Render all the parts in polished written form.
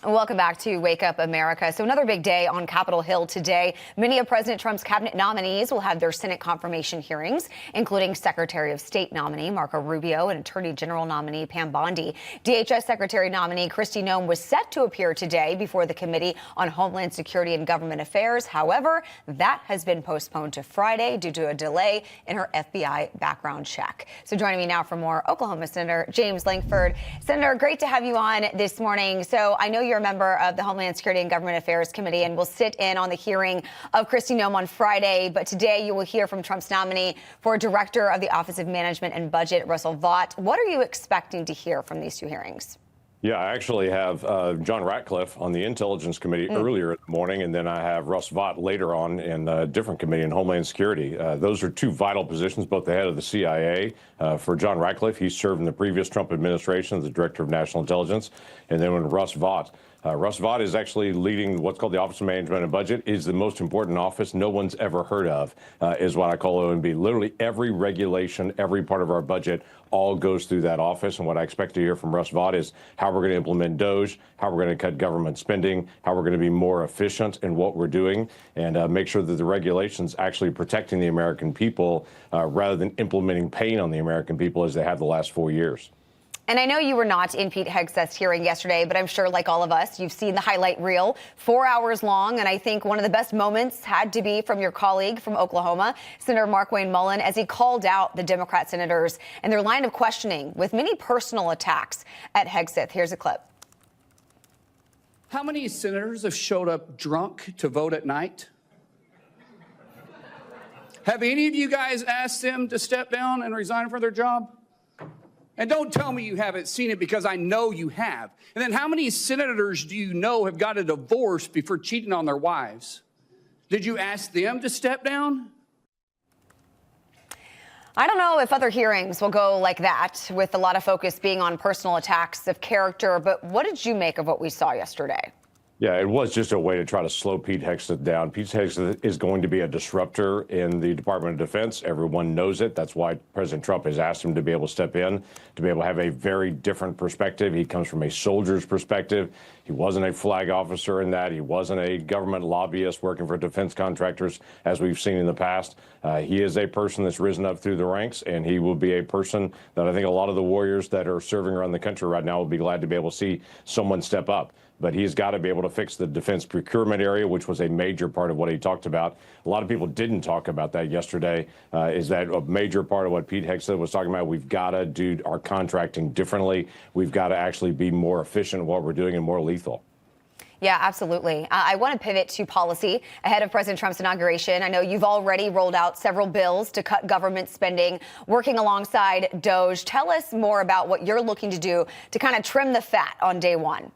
Welcome back to Wake Up America. So another big day on Capitol Hill today. Many of President Trump's cabinet nominees will have their Senate confirmation hearings, including Secretary of State nominee Marco Rubio and Attorney General nominee Pam Bondi. DHS Secretary nominee Kristi Noem was set to appear today before the Committee on Homeland Security and Government Affairs. However, that has been postponed to Friday due to a delay in her FBI background check. So joining me now for more, Oklahoma Senator James Lankford. Senator, great to have you on this morning. So I know you're a member of the Homeland Security and Government Affairs Committee and will sit in on the hearing of Kristi Noem on Friday. But today you will hear from Trump's nominee for Director of the Office of Management and Budget, Russell Vought. What are you expecting to hear from these two hearings? Yeah, I actually have John Ratcliffe on the Intelligence Committee earlier in the morning, and then I have Russ Vought later on in a different committee in Homeland Security. Those are two vital positions, both the head of the CIA. For John Ratcliffe, he served in the previous Trump administration as the Director of National Intelligence. And then when Russ Vought is actually leading what's called the Office of Management and Budget, is the most important office no one's ever heard of, is what I call OMB. Literally every regulation, every part of our budget all goes through that office. And what I expect to hear from Russ Vought is how we're going to implement DOGE, how we're going to cut government spending, how we're going to be more efficient in what we're doing, and make sure that the regulations actually protecting the American people rather than implementing pain on the American people as they have the last 4 years. And I know you were not in Pete Hegseth's hearing yesterday, but I'm sure, like all of us, you've seen the highlight reel, 4 hours long. And I think one of the best moments had to be from your colleague from Oklahoma, Senator Markwayne Mullin, as he called out the Democrat senators and their line of questioning with many personal attacks at Hegseth. Here's a clip. How many senators have showed up drunk to vote at night? Have any of you guys asked them to step down and resign from their job? And don't tell me you haven't seen it, because I know you have. And then how many senators do you know have got a divorce before cheating on their wives? Did you ask them to step down? I don't know if other hearings will go like that, with a lot of focus being on personal attacks of character. But what did you make of what we saw yesterday? Yeah, it was just a way to try to slow Pete Hegseth down. Pete Hegseth is going to be a disruptor in the Department of Defense. Everyone knows it. That's why President Trump has asked him to be able to step in, to be able to have a very different perspective. He comes from a soldier's perspective. He wasn't a flag officer in that. He wasn't a government lobbyist working for defense contractors, as we've seen in the past. He is a person that's risen up through the ranks, and he will be a person that I think a lot of the warriors that are serving around the country right now will be glad to be able to see someone step up. But he's got to be able to fix the defense procurement area, which was a major part of what he talked about. A lot of people didn't talk about that yesterday. Is that a major part of what Pete Hegseth was talking about? We've got to do our contracting differently. We've got to actually be more efficient in what we're doing and more lethal. Yeah, absolutely. I want to pivot to policy ahead of President Trump's inauguration. I know you've already rolled out several bills to cut government spending, working alongside DOGE. Tell us more about what you're looking to do to kind of trim the fat on day one.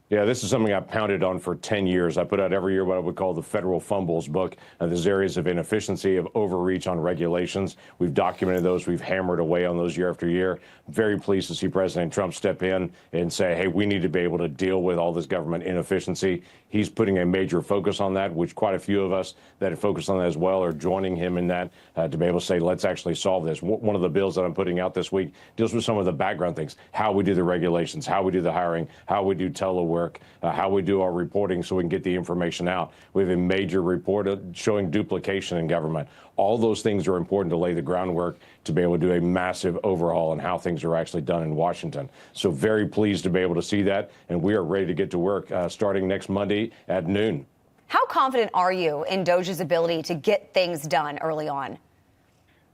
Yeah, this is something I've pounded on for 10 years. I put out every year what I would call the federal fumbles book. There's areas of inefficiency, of overreach on regulations. We've documented those. We've hammered away on those year after year. Very pleased to see President Trump step in and say, hey, we need to be able to deal with all this government inefficiency. He's putting a major focus on that, which quite a few of us that have focused on that as well are joining him in that to be able to say, let's actually solve this. One of the bills that I'm putting out this week deals with some of the background things, how we do the regulations, how we do the hiring, how we do telework, how we do our reporting so we can get the information out. We have a major report showing duplication in government. All those things are important to lay the groundwork to be able to do a massive overhaul on how things are actually done in Washington. So very pleased to be able to see that, and we are ready to get to work starting next Monday at noon. How confident are you in DOGE's ability to get things done early on?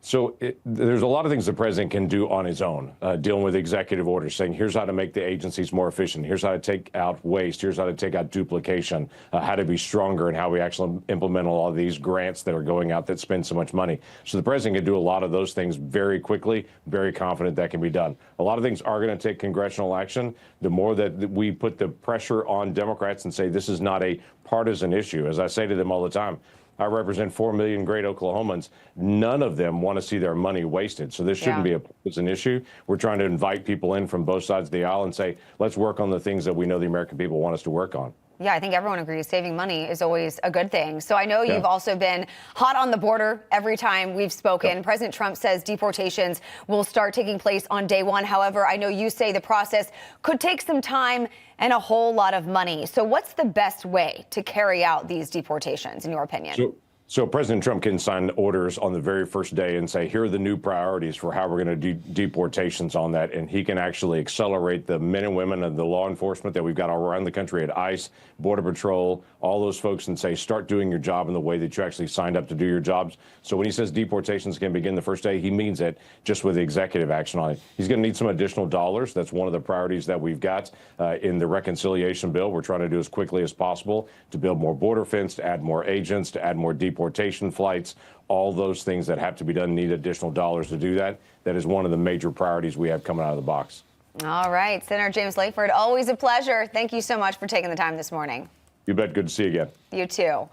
So there's a lot of things the president can do on his own, dealing with executive orders, saying here's how to make the agencies more efficient. Here's how to take out waste. Here's how to take out duplication, how to be stronger, and how we actually implement a lot of these grants that are going out that spend so much money. So the president can do a lot of those things very quickly, very confident that can be done. A lot of things are going to take congressional action. The more that we put the pressure on Democrats and say this is not a partisan issue, as I say to them all the time, I represent 4 million great Oklahomans. None of them want to see their money wasted. So this shouldn't be an issue. We're trying to invite people in from both sides of the aisle and say, let's work on the things that we know the American people want us to work on. Yeah, I think everyone agrees saving money is always a good thing. So I know you've also been hot on the border every time we've spoken. Yep. President Trump says deportations will start taking place on day one. However, I know you say the process could take some time and a whole lot of money. So what's the best way to carry out these deportations, in your opinion? So President Trump can sign orders on the very first day and say, here are the new priorities for how we're going to do deportations on that. And he can actually accelerate the men and women of the law enforcement that we've got all around the country at ICE, Border Patrol, all those folks, and say, start doing your job in the way that you actually signed up to do your jobs. So when he says deportations can begin the first day, he means it, just with executive action on it. He's going to need some additional dollars. That's one of the priorities that we've got in the reconciliation bill. We're trying to do as quickly as possible to build more border fence, to add more agents, to add more deportation flights. All those things that have to be done need additional dollars to do that. That is one of the major priorities we have coming out of the box. All right, Senator James Lankford, always a pleasure. Thank you so much for taking the time this morning. You bet. Good to see you again. You too.